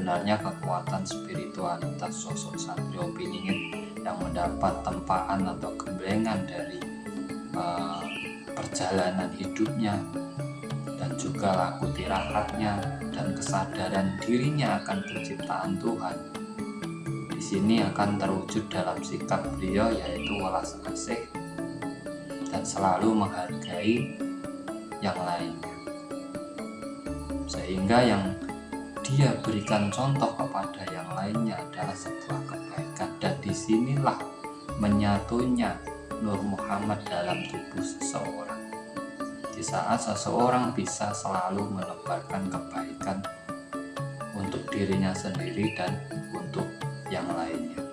sebenarnya kekuatan spiritualitas sosok Satrio Piningit yang mendapat tempaan atau gemblengan dari perjalanan hidupnya dan juga laku tirahatnya dan kesadaran dirinya akan penciptaan Tuhan. Di sini akan terwujud dalam sikap beliau, yaitu welas asih dan selalu menghargai yang lainnya, sehingga yang dia berikan contoh kepada yang lainnya adalah sebuah kebaikan. Dan disinilah menyatunya Nur Muhammad dalam tubuh seseorang. Di saat seseorang bisa selalu menebarkan kebaikan untuk dirinya sendiri dan untuk yang lainnya.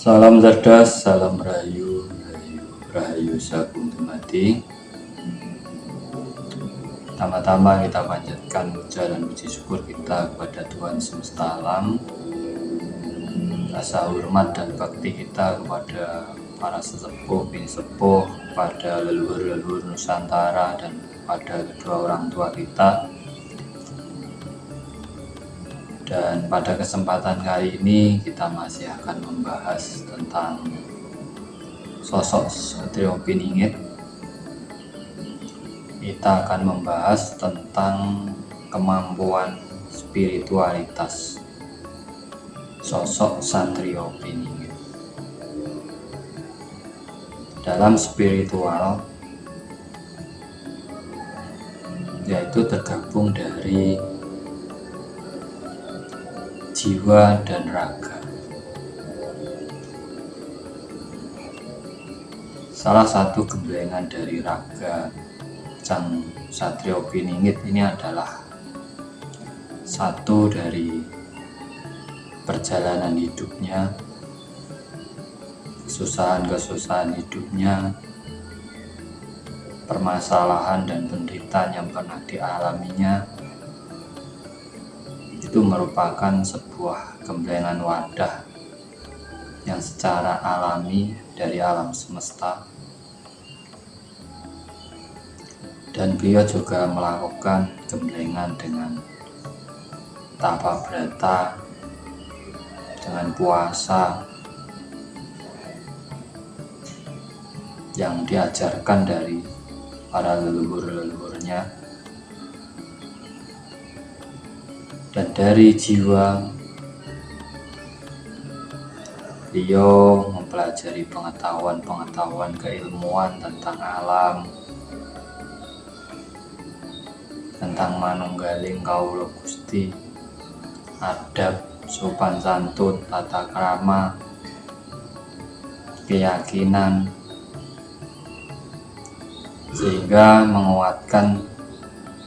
Salam cerdas, salam rahayu, rahayu sagung dumadi. Pertama-tama kita panjatkan puja dan puji syukur kita kepada Tuhan semesta alam. Rasa hormat dan bakti kita kepada para sesepuh, bin sepuh, pada leluhur-leluhur Nusantara dan pada kedua orang tua kita. Dan pada kesempatan kali ini kita masih akan membahas tentang sosok Satrio Piningit. Kita akan membahas tentang kemampuan spiritualitas sosok Satrio Piningit. Dalam spiritual, yaitu tergabung dari jiwa dan raga. Salah satu gemblengan dari raga Sang Satrio Piningit ini adalah satu dari perjalanan hidupnya, kesusahan-kesusahan hidupnya, permasalahan dan penderitaan yang pernah dialaminya. Itu merupakan sebuah gemblengan wadah yang secara alami dari alam semesta, dan beliau juga melakukan gemblengan dengan tapa brata, dengan puasa yang diajarkan dari para leluhur-leluhurnya. Dan dari jiwa, beliau mempelajari pengetahuan keilmuan tentang alam, tentang manunggaling kawula Gusti, adab, sopan santun, tata krama, keyakinan, sehingga menguatkan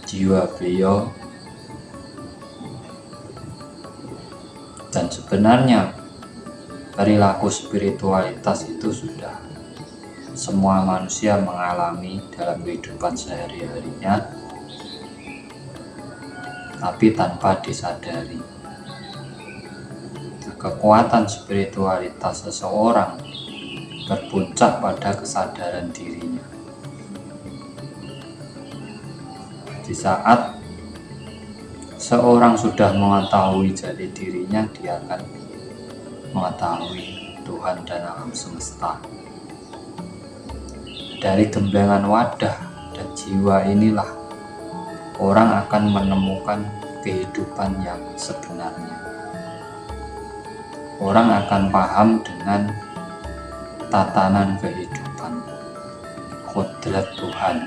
jiwa beliau. Dan sebenarnya perilaku spiritualitas itu sudah semua manusia mengalami dalam kehidupan sehari-harinya, tapi tanpa disadari. Kekuatan spiritualitas seseorang berpuncak pada kesadaran dirinya. Di saat seorang sudah mengetahui jati dirinya, dia akan mengetahui Tuhan dan alam semesta. Dari gemblengan wadah dan jiwa inilah orang akan menemukan kehidupan yang sebenarnya. Orang akan paham dengan tatanan kehidupan, kodrat Tuhan.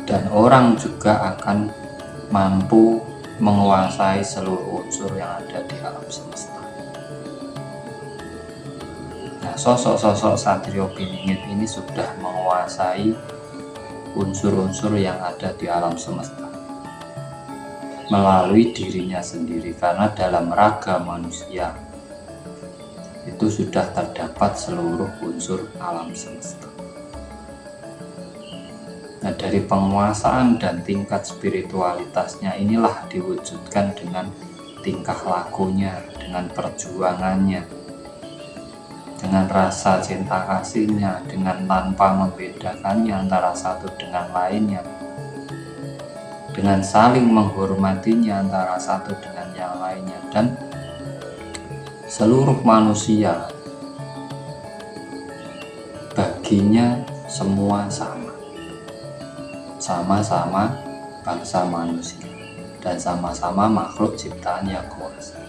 Dan orang juga akan mampu menguasai seluruh unsur yang ada di alam semesta. Nah, sosok-sosok Satrio Piningit ini sudah menguasai unsur-unsur yang ada di alam semesta melalui dirinya sendiri, karena dalam raga manusia itu sudah terdapat seluruh unsur alam semesta. Nah, dari penguasaan dan tingkat spiritualitasnya inilah diwujudkan dengan tingkah lakunya, dengan perjuangannya, dengan rasa cinta kasihnya, dengan tanpa membedakannya antara satu dengan lainnya, dengan saling menghormatinya antara satu dengan yang lainnya, dan seluruh manusia baginya semua sama-sama bangsa manusia dan sama-sama makhluk ciptaan yang kuasa.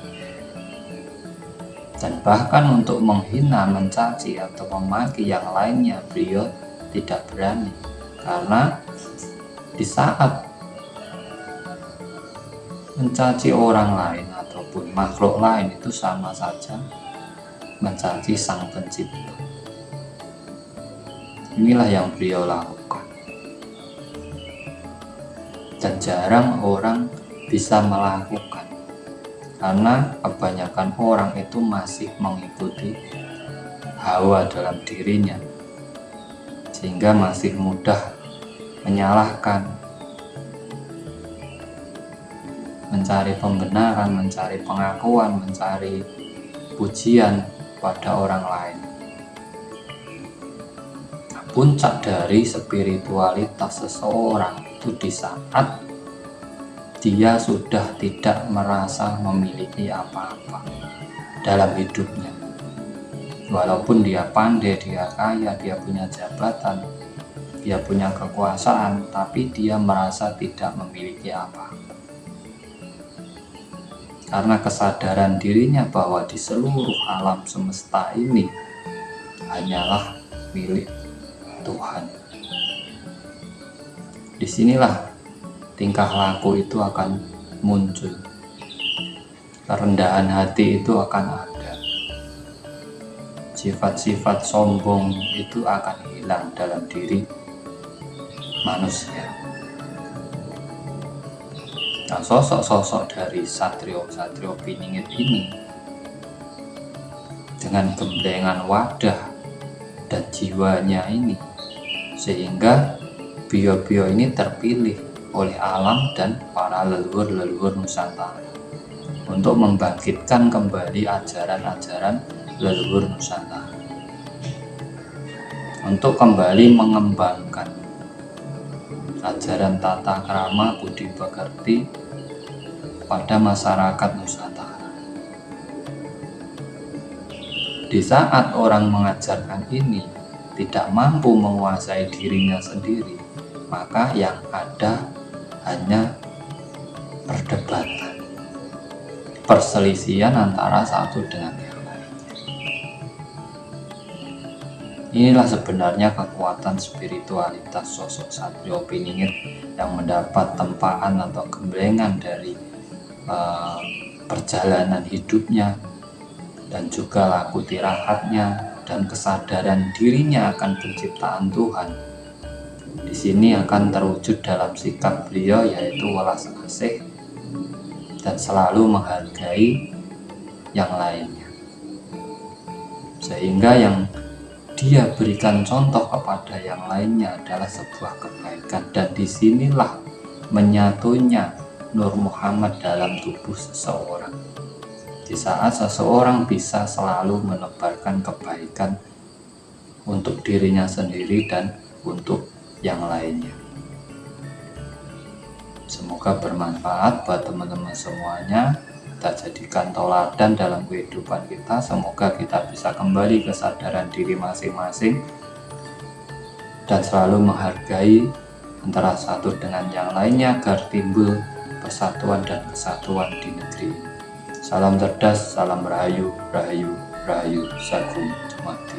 Dan bahkan untuk menghina, mencaci atau memaki yang lainnya beliau tidak berani, karena di saat mencaci orang lain ataupun makhluk lain itu sama saja mencaci Sang Pencipta. Inilah yang beliau lakukan, dan jarang orang bisa melakukan, karena kebanyakan orang itu masih mengikuti hawa dalam dirinya, sehingga masih mudah menyalahkan, mencari pembenaran, mencari pengakuan, mencari pujian pada orang lain. Puncak dari spiritualitas seseorang itu di saat dia sudah tidak merasa memiliki apa-apa dalam hidupnya. Walaupun dia pandai, dia kaya, dia punya jabatan, dia punya kekuasaan, tapi dia merasa tidak memiliki apa-apa. Karena kesadaran dirinya bahwa di seluruh alam semesta ini hanyalah milik Tuhan. Disinilah tingkah laku itu akan muncul, kerendahan hati itu akan ada, sifat-sifat sombong itu akan hilang dalam diri manusia. Nah, sosok-sosok dari Satrio Piningit ini dengan gemblengan wadah dan jiwanya ini, sehingga bio-bio ini terpilih oleh alam dan para leluhur-leluhur Nusantara untuk membangkitkan kembali ajaran-ajaran leluhur Nusantara, untuk kembali mengembangkan ajaran tata krama budi pekerti pada masyarakat Nusantara. Di saat orang mengajarkan ini tidak mampu menguasai dirinya sendiri, maka yang ada hanya perdebatan, perselisihan antara satu dengan yang lain. Inilah sebenarnya kekuatan spiritualitas sosok Satrio Piningit yang mendapat tempaan atau gemblengan dari perjalanan hidupnya, dan juga laku tirahatnya dan kesadaran dirinya akan penciptaan Tuhan. Di sini akan terwujud dalam sikap beliau, yaitu welas asih dan selalu menghargai yang lainnya, sehingga yang dia berikan contoh kepada yang lainnya adalah sebuah kebaikan. Dan disinilah menyatunya Nur Muhammad dalam tubuh seseorang. Di saat seseorang bisa selalu menebarkan kebaikan untuk dirinya sendiri dan untuk yang lainnya. Semoga bermanfaat buat teman-teman semuanya. Kita jadikan teladan dalam kehidupan kita. Semoga kita bisa kembali kesadaran diri masing-masing dan selalu menghargai antara satu dengan yang lainnya agar timbul persatuan dan kesatuan di negeri ini. Salam cerdas, salam rahayu, rahayu, rahayu, sagung, jemati.